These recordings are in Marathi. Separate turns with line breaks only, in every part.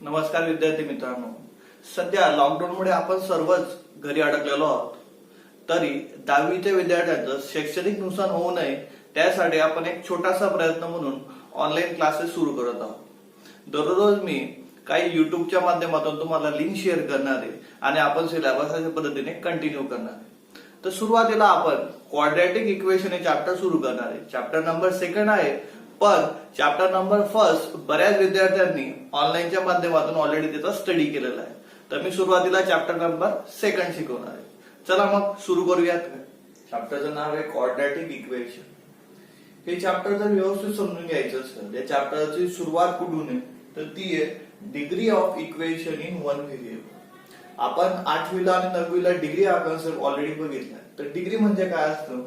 नमस्कार विद्यार्थी मित्रांनो. सध्या लॉकडाऊनमुळे आपण सर्वच घरी अडकलेलो आहोत. तरी 10वीच्या विद्यार्थ्यांचं शैक्षणिक नुकसान होऊ नये त्यासाठी आपण एक छोटासा प्रयत्न म्हणून ऑनलाईन क्लासेस सुरू करत आहोत. दररोज मी काही युट्यूबच्या माध्यमातून तुम्हाला लिंक शेअर करणार आहे आणि आपण सिलेबस अशा पद्धतीने कंटिन्यू करणार आहे. तर सुरुवातीला आपण क्वाड्रॅटिक इक्वेशन हे चॅप्टर सुरू करणार आहे. चॅप्टर नंबर 2 आहे, पण चॅप्टर नंबर 1 बऱ्याच विद्यार्थ्यांनी ऑनलाईनच्या माध्यमातून ऑलरेडी त्याचा स्टडी केलेला आहे. तर मी सुरुवातीला चॅप्टर नंबर 2 शिकवणार आहे. चला मग सुरू करूयात. चॅप्टरचं नाव आहे क्वाड्रॅटिक इक्वेशन. हे चॅप्टर जर व्यवस्थित समजून घ्यायचं असेल, या चॅप्टरची सुरुवात कुठून आहे तर ती आहे degree of equation in one variable. आपण 8वीला आणि 9वीला डिग्री हा कन्सेप्ट ऑलरेडी बघितला. तर डिग्री म्हणजे काय असतं?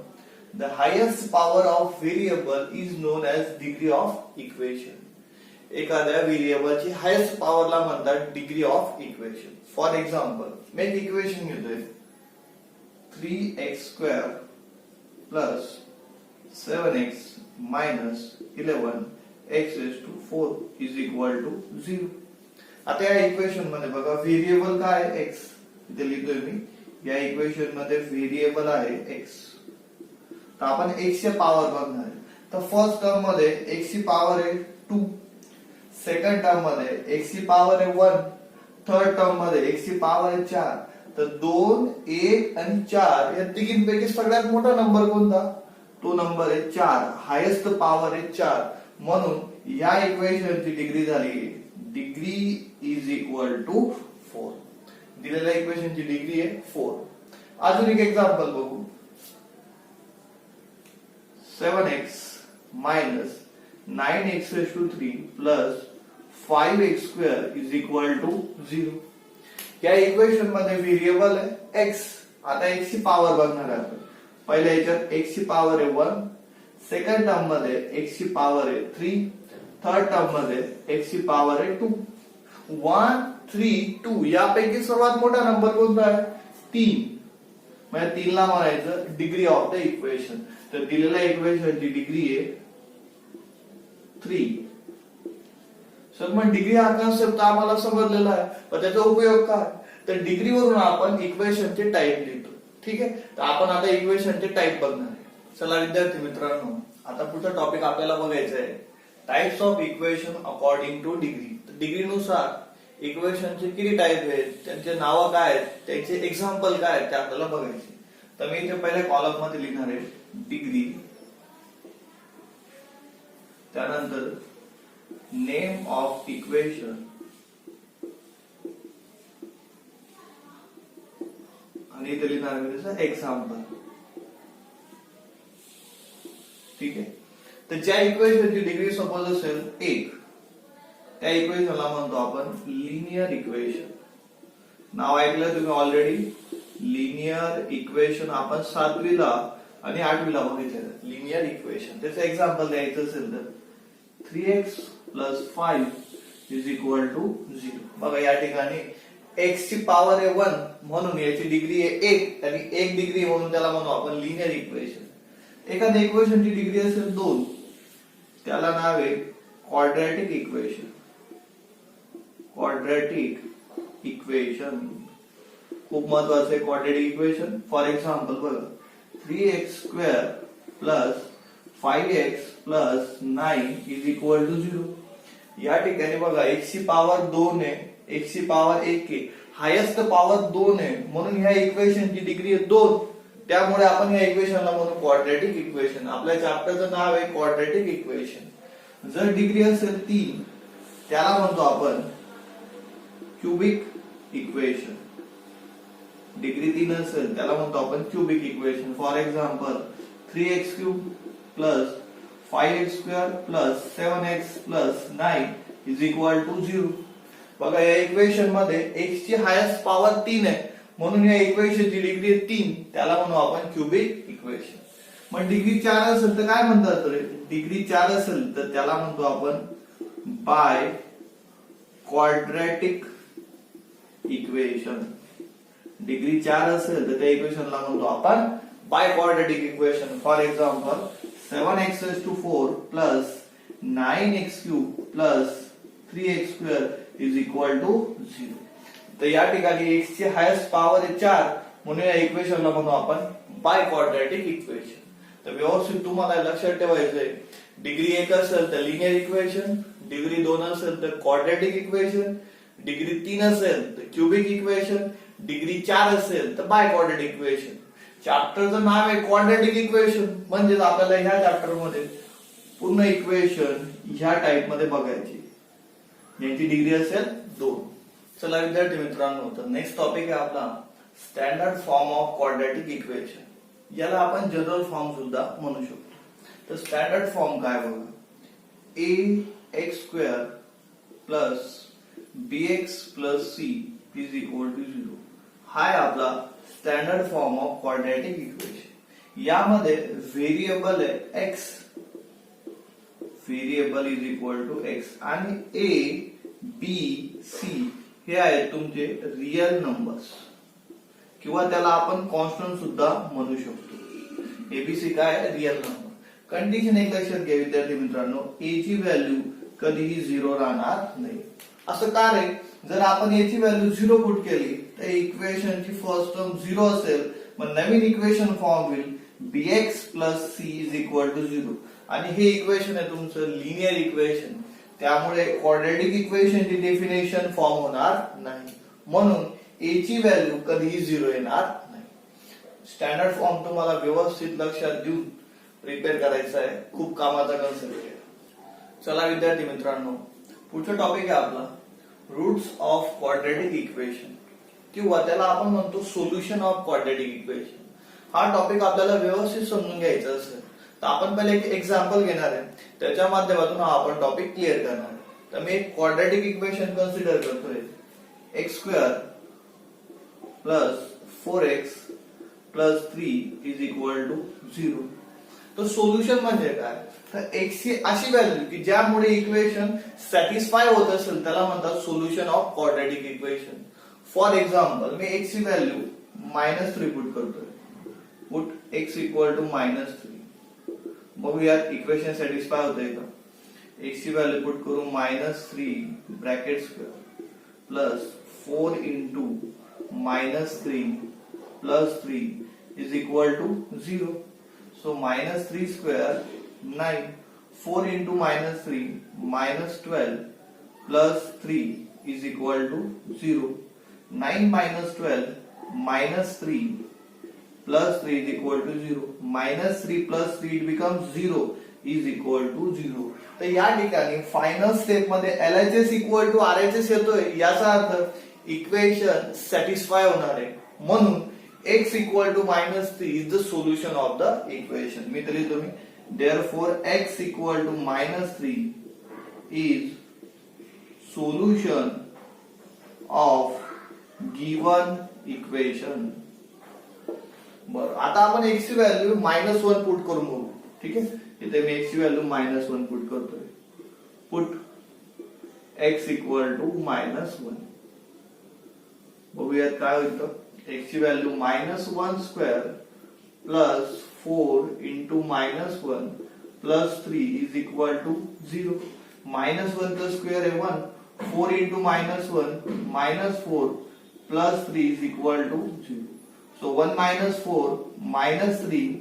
The highest power of variable is known as degree of equation. एखाद्या व्हेरिएबलची हायेस्ट पॉवरला म्हणतात degree of equation. For example मी एक इक्वेशन घेतोय 3x² plus 7x minus 11x⁴ is equal to 0. आता या इक्वेशन मध्ये बघा व्हेरिएबल काय आहे? x. इथे लिहितोय मी. या इक्वेशन मध्ये व्हेरिएबल आहे x. तर आपण x ची पॉवर बघणार आहे. तर फर्स्ट टर्म मध्ये x ची पॉवर आहे 2, सेकंड टर्म मध्ये x ची पॉवर आहे 1, थर्ड टर्म मध्ये x ची पॉवर आहे 4. तर 2, 1 आणि 4 या तिघींपैकी सगळ्यात मोठा नंबर कोणता? तो नंबर आहे 4. हायेस्ट पॉवर आहे 4. म्हणून या इक्वेशनची डिग्री झाली डिग्री इज इक्वल टू 4. दिलेल्या इक्वेशनची डिग्री आहे 4. अजून एक एक्झाम्पल बघू. 7x minus 9x⁴ plus 5x² is equal to 0. या इक्वेशन मध्ये व्हेरिएबल आहे x. आता x ची पॉवर बघणार आहे आपण. पहिल्या याच्यात x ची पॉवर आहे 1, सेकंड टर्म मध्ये x ची पॉवर आहे 3, थर्ड टर्म मध्ये x ची पॉवर आहे 2. 1, 3, 2 यापैकी सर्वात मोठा नंबर कोणता आहे? 3. म्हणजे 3 ला म्हणायचं डिग्री ऑफ द इक्वेशन. तर दिलेल्या इक्वेशनची डिग्री आहे 3. सर मग डिग्री हा कन्सेप्ट आम्हाला समजलेला आहे, पण त्याचा उपयोग काय? तर डिग्रीवरून आपण इक्वेशनचे टाइप लिहितो. ठीक आहे. तर आपण आता इक्वेशनचे टाइप बघणार आहे. चला विद्यार्थी मित्रांनो, आता पुढचा टॉपिक आपल्याला बघायचा आहे types of equation according to degree. डिग्रीनुसार इक्वेशनचे किती टाइप आहेत, त्यांचे नावं काय आहेत, त्याचे एक्झाम्पल काय आहेत ते आपल्याला बघायचे. तर मी इथे पहिल्या कॉलम मध्ये लिहिणार आहे डिग्री, त्यानंतर नेम ऑफ इक्वेशन आणि इथे लिहिणार मी त्याचा एक्झाम्पल. ठीक आहे. तर ज्या इक्वेशनची डिग्री सपोज असेल 1, त्या इक्वेशनला म्हणतो आपण लिनियर इक्वेशन. नाव ऐकलं तुम्ही ऑलरेडी. लिनियर इक्वेशन आपण 7वीला आणि 8वीला बघितलं. लिनियर इक्वेशन त्याचं एक्झाम्पल द्यायचं असेल तर 3x + 5 इज इक्वल टू 0. बघा या ठिकाणी x ची पॉवर आहे 1 म्हणून याची डिग्री आहे 1 आणि 1 डिग्री म्हणून त्याला म्हणू आपण लिनियर इक्वेशन. एखाद्या इक्वेशनची डिग्री असेल 2, त्याला नाव आहे क्वाड्रॅटिक इक्वेशन. क्वाड्रॅटिक इक्वेशन खूप महत्वाचं आहे क्वाड्रॅटिक इक्वेशन. फॉर एक्झाम्पल बघा 3x² plus 5x plus 9 is equal to 0. या ठिकाणी बघा x ची पॉवर 2 आहे, x ची पॉवर 1 आहे, हायेस्ट पॉवर 2 आहे म्हणून ह्या इक्वेशनची डिग्री आहे 2. त्यामुळे आपण या इक्वेशनला म्हणू क्वाड्रॅटिक इक्वेशन. आपल्या चॅप्टरचं नाव आहे क्वाड्रॅटिक इक्वेशन. जर डिग्री असेल 3, त्याला म्हणतो आपण क्यूबिक इक्वेशन. डिग्री 3 असेल त्याला म्हणतो आपण cubic equation. For example 3x³ plus 5x² plus 7x plus 9 is equal to 0. बघा या इक्वेशन मध्ये x ची हायेस्ट पॉवर 3 आहे म्हणून या इक्वेशनची डिग्री 3, त्याला म्हणू आपण क्यूबिक इक्वेशन. मग डिग्री 4 असेल तर काय म्हणतात? डिग्री 4 असेल तर त्याला म्हणतो आपण बाय क्वाड्रॅटिक इक्वेशन. डिग्री 4 असेल तर त्या इक्वेशनला म्हणतो आपण biquadratic equation. For example 7x⁴ plus 9x³ plus 3x² is equal to 0. तर या ठिकाणी x ची हायेस्ट पॉवर आहे 4 म्हणून या इक्वेशनला म्हणू आपण बाय क्वाड्रॅटिक इक्वेशन. तर व्यवस्थित तुम्हाला लक्षात ठेवायचंय, डिग्री 1 असेल तर लिनियर इक्वेशन, डिग्री 2 असेल तर क्वाड्रॅटिक इक्वेशन, डिग्री 3 असेल तर क्यूबिक इक्वेशन, डिग्री 4 असेल तर बाय क्वाड्रॅटिक इक्वेशन. चॅप्टरचं नाव आहे क्वाड्रॅटिक इक्वेशन, म्हणजे आपल्याला ह्या चॅप्टर मध्ये पूर्ण इक्वेशन ह्या टाइप मध्ये बघायची, ज्याची डिग्री असेल 2. चला विद्यार्थी मित्रांनो, तर नेक्स्ट टॉपिक आहे आपला standard form of quadratic equation. याला आपण जनरल फॉर्म सुद्धा म्हणू शकतो. तर स्टँडर्ड फॉर्म काय बघा, ax² plus bx plus c is equal to 0. हा आहे आपला standard form of quadratic equation. यामध्ये व्हेरिएबल आहे x, variable is equal to x, आणि a b c हे आहेत तुमचे रियल नंबर्स, किंवा त्याला आपण कॉन्स्टंट सुद्धा म्हणू शकतो. एबीसी काय, रियल नंबर. कंडिशन एक लक्षात घ्या विद्यार्थी मित्रांनो, a ची व्हॅल्यू कधीही 0 राहणार नाही. असं का रे, जर आपण a ची व्हॅल्यू 0 पुट केली तर इक्वेशनची फर्स्ट टर्म 0 असेल, मग नवीन इक्वेशन फॉर्म होईल bx plus c is equal to 0. आणि हे इक्वेशन आहे तुमचं लिनियर इक्वेशन, त्यामुळे क्वाड्रॅटिक इक्वेशनची डेफिनेशन फॉर्म होणार नाही, म्हणून a ची व्हॅल्यू कधीही 0 येणार नाही. स्टँडर्ड फॉर्म तुम्हाला व्यवस्थित लक्षात देऊन प्रिपेअर करायचा आहे, खूप कामाचा कन्सेप्ट आहे. चला विद्यार्थी मित्रांनो, पुढचा टॉपिक आहे आपला रूट्स ऑफ क्वाड्रॅटिक इक्वेशन, किंवा त्याला आपण म्हणतो सोल्युशन ऑफ क्वाड्रॅटिक इक्वेशन. हा टॉपिक आपल्याला व्यवस्थित समजून घ्यायचा असेल तर आपण पहिले एक एक्झाम्पल घेणार आहे, त्याच्या माध्यमातून हा आपण टॉपिक क्लिअर करणार आहे. तर मी एक क्वाड्रॅटिक इक्वेशन कन्सिडर करतोय, x² plus 4x plus 3 is equal to 0. तर सोल्युशन म्हणजे काय, तर x ची अशी व्हॅल्यू की ज्यामुळे इक्वेशन सॅटिस्फाय होत असेल त्याला म्हणतात solution of quadratic equation. For example me x ची व्हॅल्यू -3 पुट करतोय, पुट x इक्वल टू -3. बघूयात इक्वेशन सॅटिस्फाय होतंय का. x ची व्हॅल्यू पुट करू -3 bracket square plus 4 into -3 plus 3 is equal to 0. So -3 square 9, 4 into -3 -12 plus 3 is equal to 0. 9 minus 12 minus 3 plus 3 is equal to 0. -3 plus 3 it becomes 0 is equal to 0. तर या ठिकाणी फायनल स्टेप मध्ये LHS इक्वल टू RHS येतोय, याचा अर्थ इक्वेशन सॅटिस्फाय होणार आहे, म्हणून x equal to -3 is the solution of the equation. मी तर लिहितो मी, therefore x equal to -3 is solution of given equation. बरं, आता आपण x ची व्हॅल्यू -1 पुट करून बघू. ठीक आहे, इथे मी x ची व्हॅल्यू -1 पुट करतोय, पुट x equal to -1. बघूयात काय होतं. x ची value -1 square plus 4 into -1 plus 3 is equal to 0. -1 चा स्क्वेअर आहे 1, 4 into -1 -4 plus 3 is equal to 0. So 1 -4 -3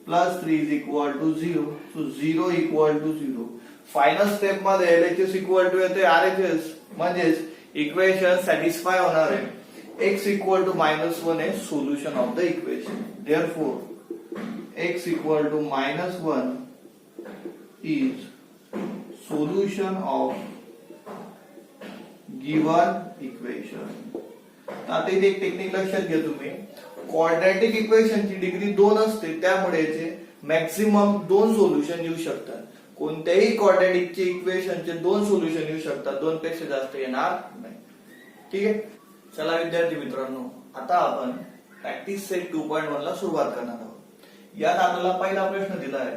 plus 3 is equal to 0. So 0 equal to 0. Final step मध्ये LHS इक्वल टू येते RHS, म्हणजेच इक्वेशन सॅटिस्फाय होणार आहे. x equal to -1 is solution of the equation. Therefore, x equal to -1 is solution of given equation. आता इथे एक टेक्निक लक्षात घ्या तुम्ही, क्वाड्रॅटिक इक्वेशनची डिग्री 2 असते, त्यामुळे याचे मॅक्झिमम 2 सोल्युशन येऊ शकतात. कोणत्याही क्वाड्रॅटिकचे इक्वेशनचे 2 सोल्युशन येऊ शकतात, 2 पेक्षा जास्त येणार नाही. ठीक आहे. चला विद्यार्थी मित्रांनो, आता आपण प्रॅक्टिस सेट 2.1 ला सुरुवात करणार आहोत. यात आपल्याला पहिला प्रश्न दिला आहे,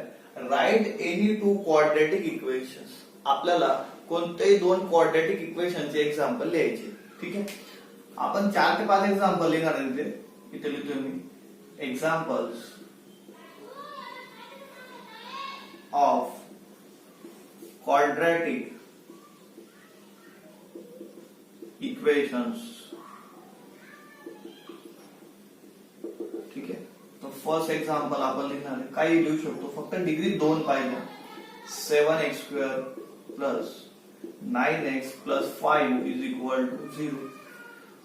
राईट एनी 2 क्वाड्रॅटिक इक्वेशन्स. आपल्याला कोणतेही 2 क्वाड्रॅटिक इक्वेशनचे एक्झाम्पल लिहायचे. ठीक आहे, आपण 4 ते 5 एक्झाम्पल लिहिणार आहे. इथे लिहितोय मी, एक्झाम्पल्स ऑफ क्वाड्रॅटिक इक्वेशंस. ठीक आहे. तर फर्स्ट एक्झाम्पल आपण लिहिणार आहे, काही लिहू शकतो, फक्त डिग्री 2 पाहिजे. 7x² plus 9x plus 5 is equal to 0.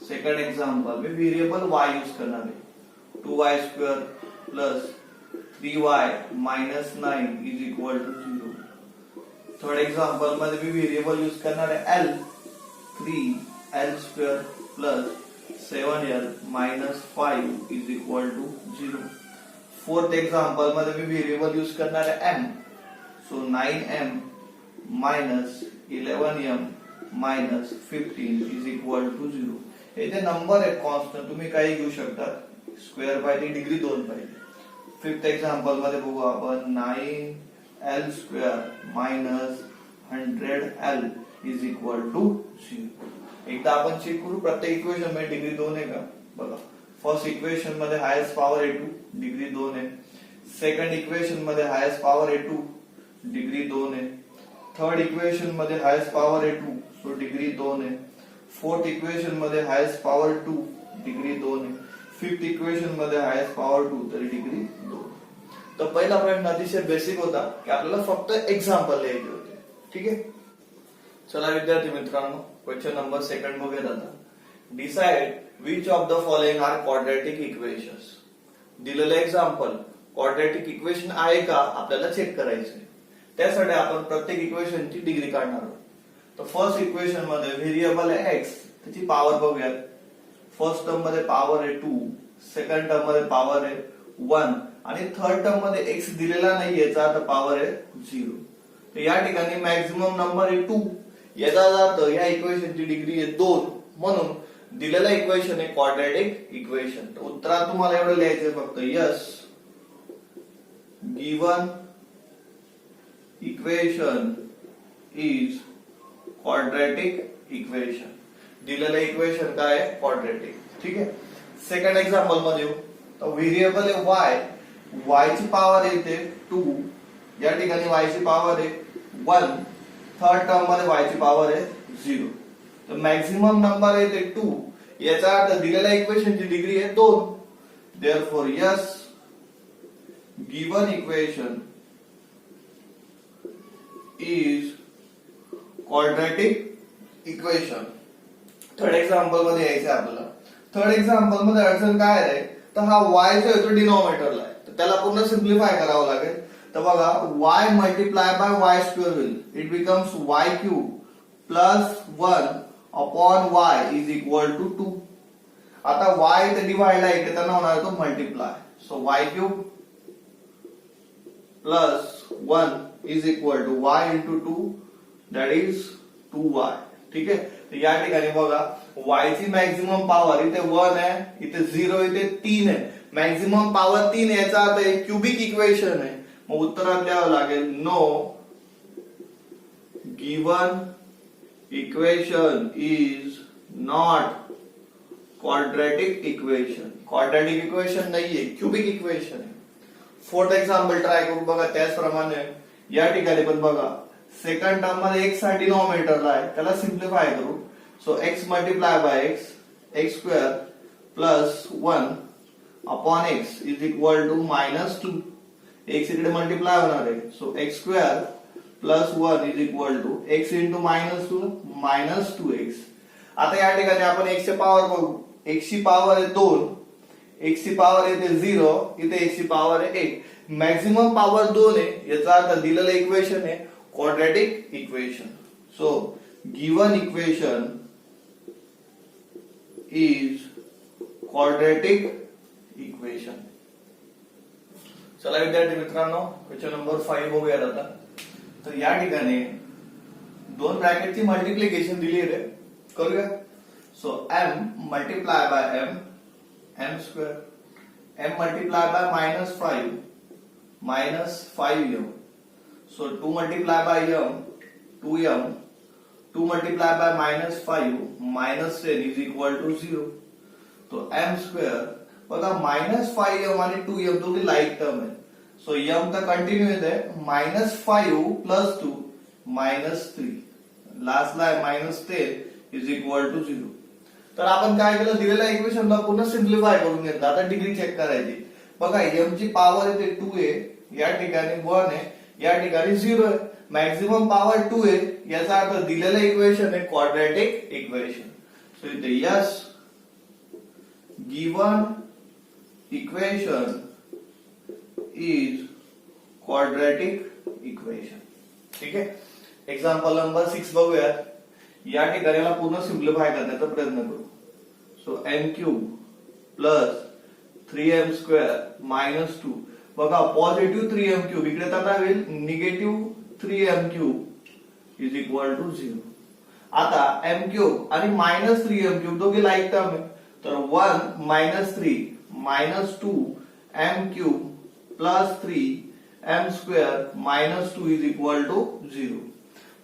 Second example मी व्हेरिएबल y यूज करणार आहे. 2y² plus 3y minus 9 is equal to 0. Third example मध्ये मी व्हेरिएबल यूज करणार आहे l. 3l² plus 7l minus 5 is equal to 0. Fourth example मध्ये मी व्हेरिएबल यूज करणार आहे m. So 9m minus 11m minus 15 is equal to 0. इथे नंबर आहे कॉन्स्टंट, तुम्ही काही घेऊ शकता. स्क्वेअर पाहिजे, डिग्री 2 पाहिजे. फिफ्थ एक्झाम्पल मध्ये बघू आपण 9l² minus 100l is equal to 0. एकदा आपण चेक करू प्रत्येक इक्वेशन मध्ये डिग्री 2 आहे का. बघा, फर्स्ट इक्वेशन मध्ये हायेस्ट पॉवर आहे 2, डिग्री 2 आहे. सेकंड इक्वेशन मध्ये हायेस्ट पॉवर आहे 2, डिग्री 2 आहे. थर्ड इक्वेशन मध्ये हायेस्ट पॉवर आहे 2, सो डिग्री 2 आहे. फोर्थ इक्वेशन मध्ये हायेस्ट पॉवर 2, डिग्री 2 आहे. फिफ्थ इक्वेशन मध्ये हायेस्ट पॉवर 2, तरी डिग्री 2. तर पहिला प्रश्न अतिशय बेसिक होता की आपल्याला फक्त एक्झाम्पल लिहायचे होते. ठीक आहे. चला विद्यार्थी मित्रांनो, क्वेश्चन नंबर सेकंड बघूयात आता. Decide which of the following are quadratic equations. दिलेलं एक्झाम्पल क्वाड्रॅटिक इक्वेशन आहे का आपल्याला चेक करायचंय. त्यासाठी आपण प्रत्येक इक्वेशनची डिग्री काढणार आहोत. तर फर्स्ट इक्वेशन मध्ये व्हेरिएबल आहे x, त्याची पॉवर बघूयात. फर्स्ट टर्म मध्ये पॉवर आहे 2, सेकंड टर्म मध्ये पॉवर आहे 1 आणि थर्ड टर्म मध्ये x दिलेला नाही, याचा अर्थ पॉवर आहे 0. तर या ठिकाणी मॅक्झिमम नंबर आहे 2, याचा अर्थ या इक्वेशनची डिग्री आहे 2. म्हणून दिलेलं इक्वेशन आहे क्वाड्रॅटिक इक्वेशन. तर उत्तरात तुम्हाला एवढं लिहायचंय फक्त yes given equation is quadratic equation. दिलेलं इक्वेशन काय आहे, क्वाड्रॅटिक. ठीक आहे. सेकंड एक्झाम्पल मध्ये येऊ. तर व्हेरिएबल आहे y ची पॉवर येते 2, या ठिकाणी y ची पॉवर आहे 1, थर्ड टर्म मध्ये y ची पॉवर आहे 0. तर मॅक्झिमम नंबर येते 2, याचा अर्थ दिलेल्या इक्वेशनची डिग्री आहे 2. Therefore yes given equation is quadratic equation. Third example मध्ये यायचं आपल्याला. थर्ड एक्झाम्पल मध्ये अडचण काय आहे, तर हा y जो आहे तो डिनॉमिनेटरला आहे, तर त्याला पूर्ण सिम्प्लिफाय करावं लागेल. तर बघा, y मल्टिप्लाय बाय y² होईल. It becomes y³ plus 1 upon y is equal to 2. आता y इथे डिवाइडला आहे, त्यांना होणार आहे तो multiply. So y³ plus 1 is equal to y into 2, that is 2y. ठीक आहे. तर या ठिकाणी बघा, y ची मॅक्झिमम पॉवर इथे 1 आहे, इथे 0, इथे 3 आहे. मॅक्झिमम पॉवर 3 आहे, याचा अर्थ एक क्यूबिक इक्वेशन आहे. मग उत्तरात द्यावं लागेल no given equation is not quadratic equation. Quadratic equation नाहीये, क्यूबिक इक्वेशन आहे. फोर्थ एक्झाम्पल ट्राय करू. बघा, त्याचप्रमाणे या ठिकाणी पण बघा, सेकंड टर्म मध्ये x हा डिनॉमिनेटरला आहे, त्याला सिम्प्लिफाय करू. So x multiply by x² plus 1 upon x is equal to minus 2. x इकडे मल्टिप्लाय होणार आहे. So x² plus 1 is equal to x into minus 2 minus 2x. आता या ठिकाणी आपण x ची पॉवर बघू. x ची पॉवर आहे 2, x ची पॉवर येते 0, इथे x ची पॉवर आहे 1. मॅक्झिमम पॉवर 2 आहे, याचा अर्थ दिलेलं इक्वेशन आहे quadratic equation. So given equation is quadratic equation. चला विद्यार्थी मित्रांनो, क्वेश्चन नंबर 5 बघूयात आता. तर या ठिकाणी दोन ब्रॅकेटची मल्टिप्लिकेशन दिली आहे, करूया. So m multiply by m² m multiply by -5 -5m. So 2 multiplied by m 2m, 2 multiplied by -5 -10 is equal to 0. तो m² बघा, -5m आणि 2m दोन्ही लाईक टर्म आहे. सो m तर कंटिन्यू येते, -5 प्लस 2 -3, लास्टला आहे -10 इज इक्वल टू 0. तर आपण काय केलं, दिलेल्या इक्वेशनला पुन्हा सिम्प्लिफाय करून घेतलं. आता डिग्री चेक करायची. बघा m ची पॉवर येते 2a, या ठिकाणी 1 आहे, या ठिकाणी 0 आहे. मॅक्झिमम पॉवर 2 आहे, याचा अर्थ दिलेलं इक्वेशन आहे क्वाड्रॅटिक इक्वेशन. सो इथे yes given equation is quadratic equation. ठीक आहे. एक्झाम्पल नंबर 6 बघूयात. या ठिकाणी मला पूर्ण सिम्प्लिफाय करण्याचा प्रयत्न करू. So m cube plus 3m square minus 2. बघा पॉझिटिव्ह 3m क्यूब इकडे तर काय होईल, negative 3m cube is equal to 0. आता m क्यूब आणि मायनस 3m क्यूब दोघे लाईक टर्म आहे. तर 1 minus 3 minus 2 m cube plus 3m square minus 2 is equal to 0.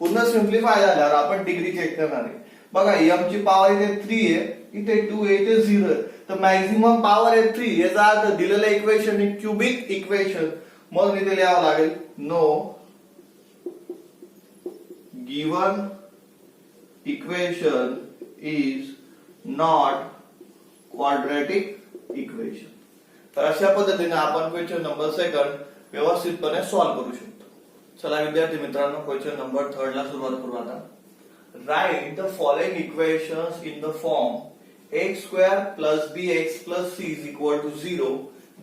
पुन्हा सिम्प्लिफाय झाल्यावर आपण डिग्री चेक करणार आहे. बघा m ची पॉवर इथे 3 आहे, इथे 2 आहे, इथे 0 आहे. तर मॅक्झिमम पॉवर आहे 3. याचा अर्थ दिलेलं इक्वेशन हे क्युबिक इक्वेशन. म्हणून इथे लिहावं लागेल no given equation is not quadratic equation. तर अशा पद्धतीने आपण क्वेश्चन नंबर 2 व्यवस्थितपणे सॉल्व्ह करू शकतो. चला विद्यार्थी मित्रांनो, क्वेश्चन नंबर 3 ला सुरुवात करू आता. Right the following equations in the form x square plus bx plus c is equal to 0.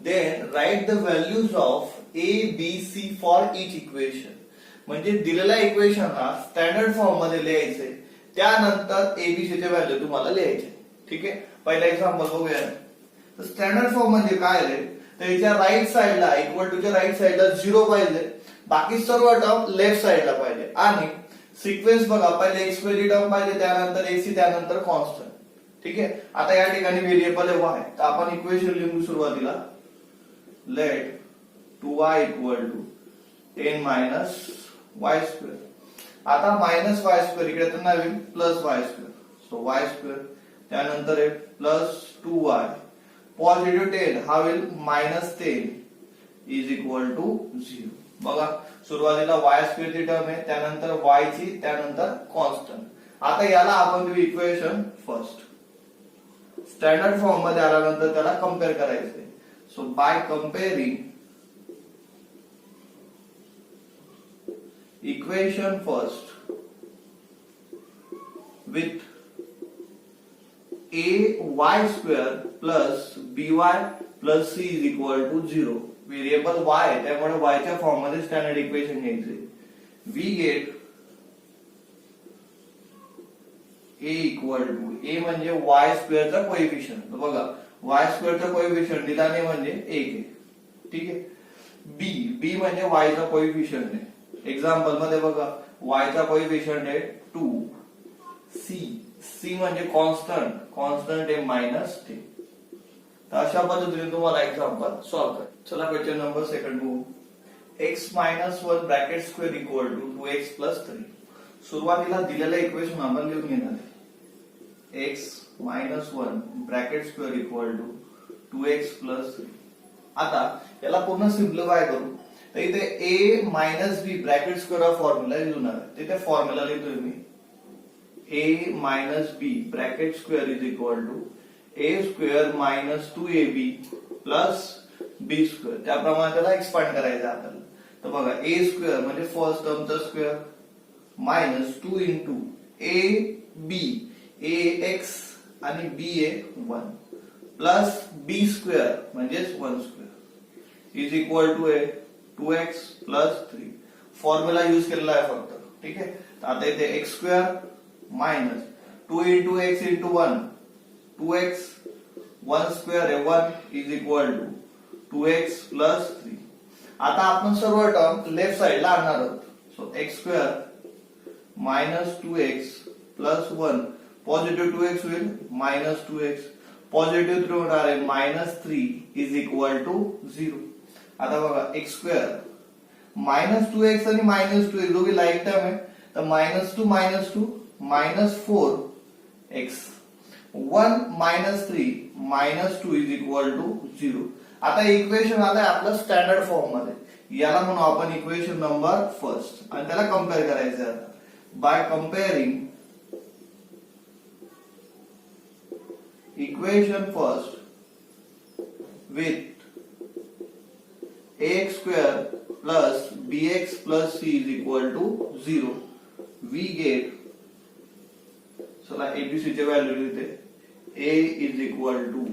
Then write the values of a, b, c for each equation. म्हणजे दिलेल्या इक्वेशनला स्टँडर्ड फॉर्म मध्ये लिहायचे, त्यानंतर एबीसी चे व्हॅल्यू तुम्हाला लिहायचे. ठीक आहे. पहिला एक्झाम्पल बघूया. तर स्टँडर्ड फॉर्म म्हणजे काय आहे, तर याच्या राईट साइडला इक्वल टू च्या राईट साइडला 0 पाहिजे, बाकी सर्व टर्म लेफ्ट साइडला पाहिजे. आणि सिक्वेन्स बघा, पहिले एक्स ची टर्म पाहिजे, त्यानंतर एक्स, त्यानंतर कॉन्स्टंट. ठीक आहे. आता या ठिकाणी व्हेरिएबल आहे y. तर आपण इक्वेशन लिहू सुरुवातीला let 2y equal to 10 minus y square. आता मायनस y स्क्वेअर इकडे तर नाही होईल, plus y square. So y square, त्यानंतर आहे प्लस 2y, पॉझिटिव्ह 10 हा होईल मायनस 10 इज इक्वल टू 0. बघा सुरुवातीला y स्क्वेअर ची टर्म आहे, त्यानंतर y ची, त्यानंतर कॉन्स्टंट. आता याला आपण देऊ इक्वेशन फर्स्ट. स्टँडर्ड फॉर्म मध्ये आल्यानंतर त्याला कम्पेअर करायचे. So by comparing equation first with ay square plus by plus c is equal to 0. Variable y आहे, त्यामुळे y च्या फॉर्म मध्ये स्टँडर्ड इक्वेशन घ्यायचे. We get a equal to, a म्हणजे y स्क्वेअरचा कोएफिशियंट. बघा y स्क्वेअरचा कोएफिशियंट दिला नाही म्हणजे 1 आहे. ठीक आहे. b म्हणजे y चा कोएफिशियंट आहे. एक्झाम्पल मध्ये बघा y चा कोएफिशियंट आहे 2. c म्हणजे कॉन्स्टंट, कॉन्स्टंट आहे -10. तर अशा पद्धतीने तुम्हाला एक्झाम्पल सॉल्व्ह करायचं. चला क्वेश्चन नंबर 2 बघू. x - 1 bracket square equal to 2x plus 3. सुरुवातीला दिलेलं इक्वेशन आपण लिहून घेणार आहे. x - 1 bracket square equal to 2x plus 3. आता याला पूर्ण सिम्प्लिफाय करू. तर इथे a minus b bracket square हा फॉर्म्युला लिहणार आहे. तिथे फॉर्म्युला लिहितोय मी a minus b bracket square is equal to a square minus 2ab plus b square. त्याप्रमाणे त्याला एक्सपांड करायचं आपल्याला. तर बघा a स्क्वेअर म्हणजे फर्स्ट टर्मचा square minus 2 into ab, ax आणि b आहे 1 प्लस b स्क्वेअर म्हणजेच 1 square is equal to 2x plus 3. Formula use केलेला आहे फक्त. ठीक आहे. आता इथे x square minus 2 into x into 1, 2x, 1 square आहे 1 is equal to 2x plus 3. आता आपण सर्व टर्म लेफ्ट साइडला आणणार आहोत. So x square minus 2x plus 1, positive 2x होईल मायनस 2x, पॉझिटिव्ह 3 होणार आहे -3 इज इक्वल टू 0. आता बघा x स्क्वेअर -2x आणि -2x दोघे लाईक टर्म आहे. तर -2 -4x 1 -3 -2 इज इक्वल टू 0. आता इक्वेशन आलंय आपलं स्टँडर्ड फॉर्म मध्ये. याला म्हणू आपण इक्वेशन नंबर फर्स्ट आणि त्याला कम्पेअर करायचं आहे. By comparing equation first with ax square plus bx plus c is equal to 0. We get, चला abc चे व्हॅल्यू लिहिते. a is equal to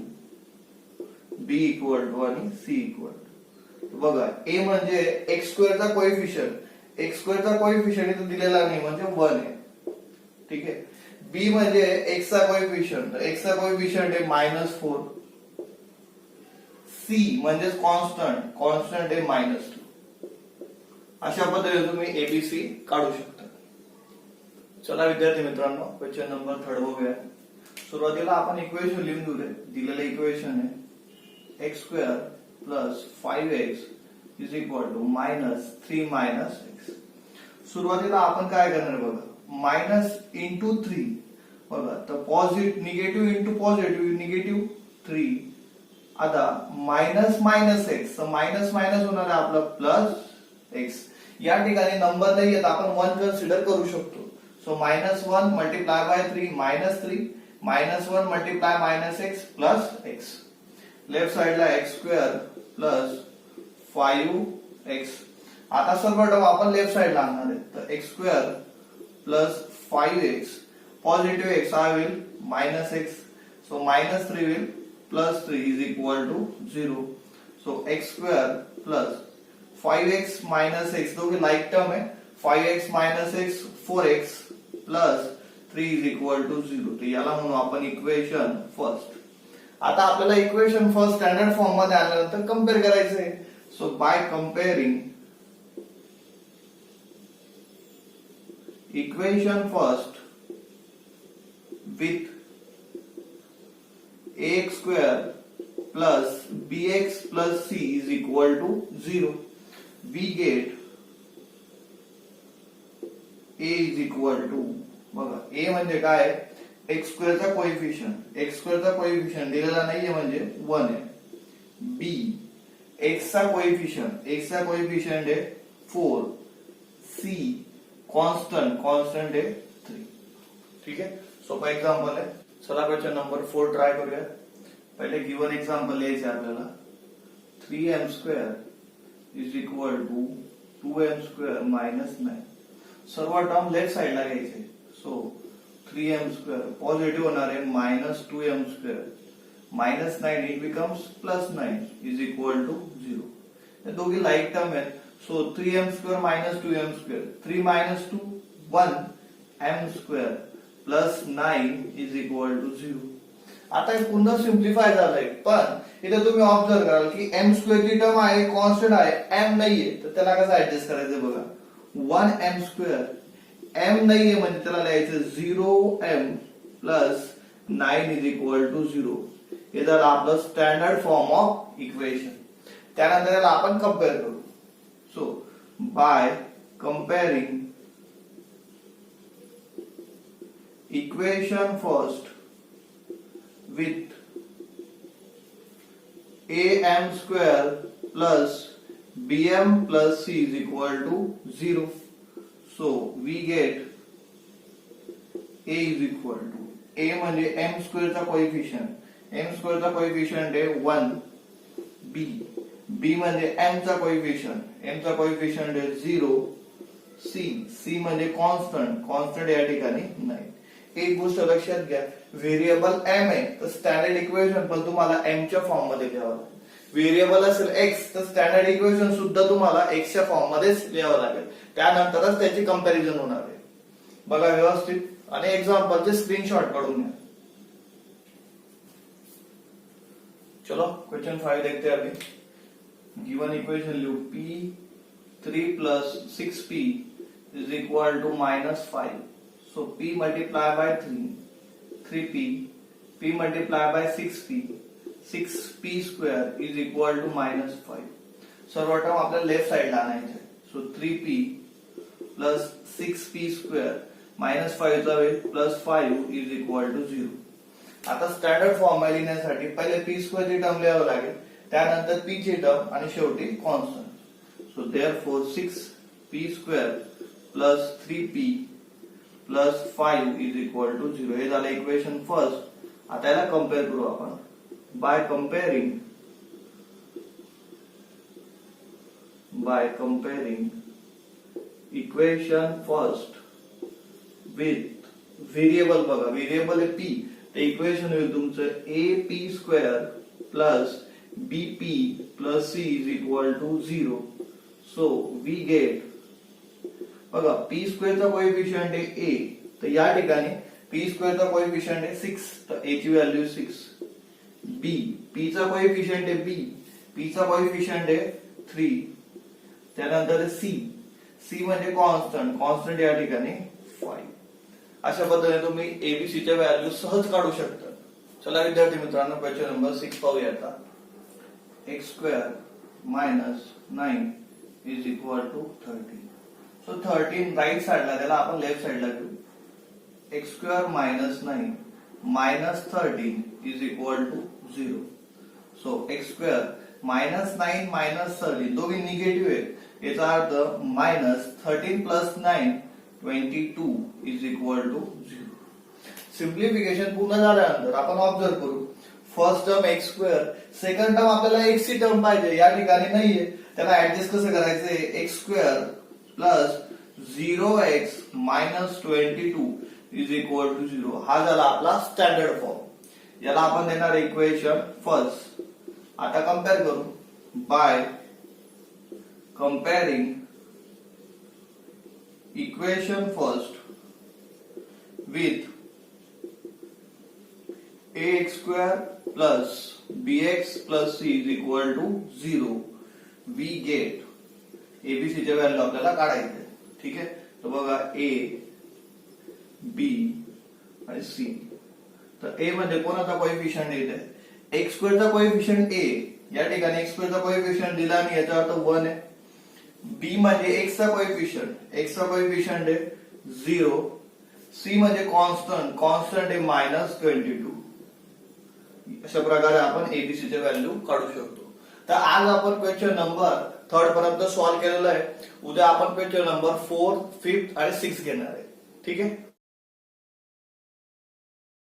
b equal to आणि c equal to. बघा a म्हणजे x स्क्वेअर चा कोएफिशियंट, x स्क्वेअर चा कोएफिशियंट इथे दिलेला नाही म्हणजे 1 आहे. ठीक आहे. b म्हणजे x चा कोएफिशियंट, तर x चा कोएफिशियंट आहे -4. c म्हणजे कॉन्स्टंट, कॉन्स्टंट आहे -2. अशा पद्धतीने तुम्ही एबीसी काढू शकता. चला विद्यार्थी मित्रांनो, क्वेश्चन नंबर 3 बघूया. सुरुवातीला आपण इक्वेशन लिहून घेऊया. दिलेलं इक्वेशन आहे x square plus 5x is equal to -3 x. सुरुवातीला आपण काय करणार बघा, मायनस इंटू 3 बघा, तर positive negative into positive, negative 3. आता मायनस मायनस एक्स, तर मायनस मायनस होणार आहे आपलं प्लस एक्स. या ठिकाणी नंबर नाही येत, आपण 1 कन्सिडर करू शकतो. So -1 multiply by 3 -3, -1 multiply -x plus x. Left साइडला x स्क्वेअर प्लस 5x. आता सर्व टर्म आपण लेफ्ट साइडला आणणार आहे, तर x square plus 5x, positive x I will -x, so -3 will plus 3 is equal to 0. So x square plus 5x minus x, दोघे लाइक टर्म है. 5x minus x 4x plus 3 is equal to 0. तो याला म्हणू आपण इक्वेशन फर्स्ट. आता आपल्याला इक्वेशन फर्स्ट स्टँडर्ड फॉर्म मध्ये आणल्यानंतर कंपेअर करायचं आहे. So by comparing equation first with ax square plus bx plus c is equal to 0. We get a is equal to, बघा a म्हणजे काय, x स्क्वेअर चा कोएफिशियंट, x स्क्वेअर चा कोएफिशियंट दिलेला नाहीये म्हणजे 1 आहे. b x चा कोएफिशियंट, x चा कोएफिशियंट आहे 4. c कॉन्स्टंट, कॉन्स्टंट आहे 3. ठीक आहे. सोपा एक्झाम्पल आहे. चला क्वेश्चन नंबर 4 ट्राय करूया. पहिले गिवन एक्झाम्पल लिहायचे आपल्याला. 3m square is equal to 2m square -9. सर्व टर्म लेफ्ट साइडला घ्यायचे. सो 3m स्क्वेअर पॉझिटिव्ह होणार आहे -2m square, -9 it becomes +9 is equal to 0. हे दोघी लाईक टर्म आहेत. So 3m square -2m square, 3 - 2 1 m square plus 9 is equal to 0. आता हे पुन्हा सिम्प्लिफाय झालंय, पण इथे तुम्ही ऑब्झर्व कराल की m स्क्वेअर ची टर्म आहे, कॉन्स्टंट आहे, m नाहीये, तर त्याला कसं ऍडजस्ट करायचं बघा. 1m स्क्वेअर, m नाहीये म्हणजे त्याला लिहायचं 0m plus 9 is equal to 0. हे झालं आपलं स्टँडर्ड फॉर्म ऑफ इक्वेशन. त्यानंतर त्याला आपण कम्पेअर करू. So by comparing equation first with am square plus bm plus c is equal to 0. So we get a is equal to, a म्हणजे m square चा कोएफिशियंट, m square चा कोएफिशियंट आहे 1. b म्हणजे m चा कोएफिशियंट, m चा कोएफिशियंट आहे 0. c म्हणजे कॉन्स्टंट, कॉन्स्टंट या ठिकाणी नाही. एक गोष्ट लक्षात घ्या, व्हेरिएबल m आहे तर स्टँडर्ड इक्वेशन पण तुम्हाला m च्या फॉर्म मध्ये लिहावं लागेल. व्हेरिएबल असेल x तर स्टँडर्ड इक्वेशन सुद्धा तुम्हाला x च्या फॉर्म मध्येच लिहावं लागेल. त्यानंतरच त्याची कंपॅरिझन होणार आहे. बघा व्यवस्थित आणि एक्झाम्पलचे स्क्रीनशॉट काढून घ्या. चलो क्वेश्चन 5 देखते हैं अभी. गिवन इक्वेशन लिखो p3 plus 6p is equal to -5. So p multiply by 3, 3p, p multiply by 6p, 6p square is equal to -5. सर्व टर्म आपल्याला लेफ्ट साइडला आणायचे. So 3p plus 6p square -5 चा वेळ +5 is equal to 0. आता स्टँडर्ड फॉर्म लिहिण्यासाठी पहिले p स्क्वेअर ची टर्म लिहावं लागेल, त्यानंतर p ची टर्म आणि शेवटी constant. So therefore 6p square plus 3p plus 5 is equal to 0. हे झालं इक्वेशन फर्स्ट. आता याला कम्पेअर करू आपण. By comparing equation first with variable. बघा व्हेरिएबल आहे पी, तर इक्वेशन होईल तुमचं AP² plus BP plus C is equal to 0. So we get, बघा p² चा कोएफिशियंट आहे a, तर या ठिकाणी p² चा कोएफिशियंट आहे 6, तर a ची व्हॅल्यू 6. b, p चा कोएफिशियंट आहे b, p चा कोएफिशियंट आहे 3. त्यानंतर c म्हणजे कॉन्स्टंट या ठिकाणी 5. अशा पद्धतीने तुम्ही एबीसी च्या व्हॅल्यू सहज काढू शकता. चला विद्यार्थी मित्रांनो, क्वेश्चन नंबर 6 पाहूया आता. x² minus 9 is equal to 13. So 13 right साइडला, त्याला आपण लेफ्ट साइडला घेऊ. x² minus 9 minus 13 is equal to 0. So x² minus 9 minus 13 दोघे निगेटिव्ह आहेत. याचा अर्थ minus 13 plus 9 22 is equal to 0. Simplification पूर्ण झाल्यानंतर आपण ऑब्झर्व करू, first term x², second term आपल्याला x ची टर्म पाहिजे, या ठिकाणी नाहीये. त्याला ऍडजस्ट कसं करायचंय, x² plus 0x minus 22 is equal to 0. हा झाला आपला स्टँडर्ड फॉर्म. याला आपण देणार इक्वेशन फर्स्ट. आता कम्पेअर करू. By comparing equation first with ax² plus bx plus c is equal to 0. We get, ABC च्या व्हॅल्यू आपल्याला काढायचे. ठीक आहे, तर बघा a, b आणि c. तर a म्हणजे कोणाचा कोएफिशियंट येते, x² चा कोएफिशियंट a, या ठिकाणी x² चा कोएफिशियंट दिला आणि याचा अर्थ 1 आहे. b म्हणजे x चा कोएफिशियंट आहे 0. c म्हणजे कॉन्स्टंट आहे मायनस 22. अशा प्रकारे आपण एबीसी च्या व्हॅल्यू काढू शकतो. तर आज आपण क्वेश्चन नंबर 3 पर्यंत सॉल्व्ह केलेला आहे. उद्या आपण क्वेश्चन नंबर 4, 5 आणि 6 घेणार आहे. ठीक आहे.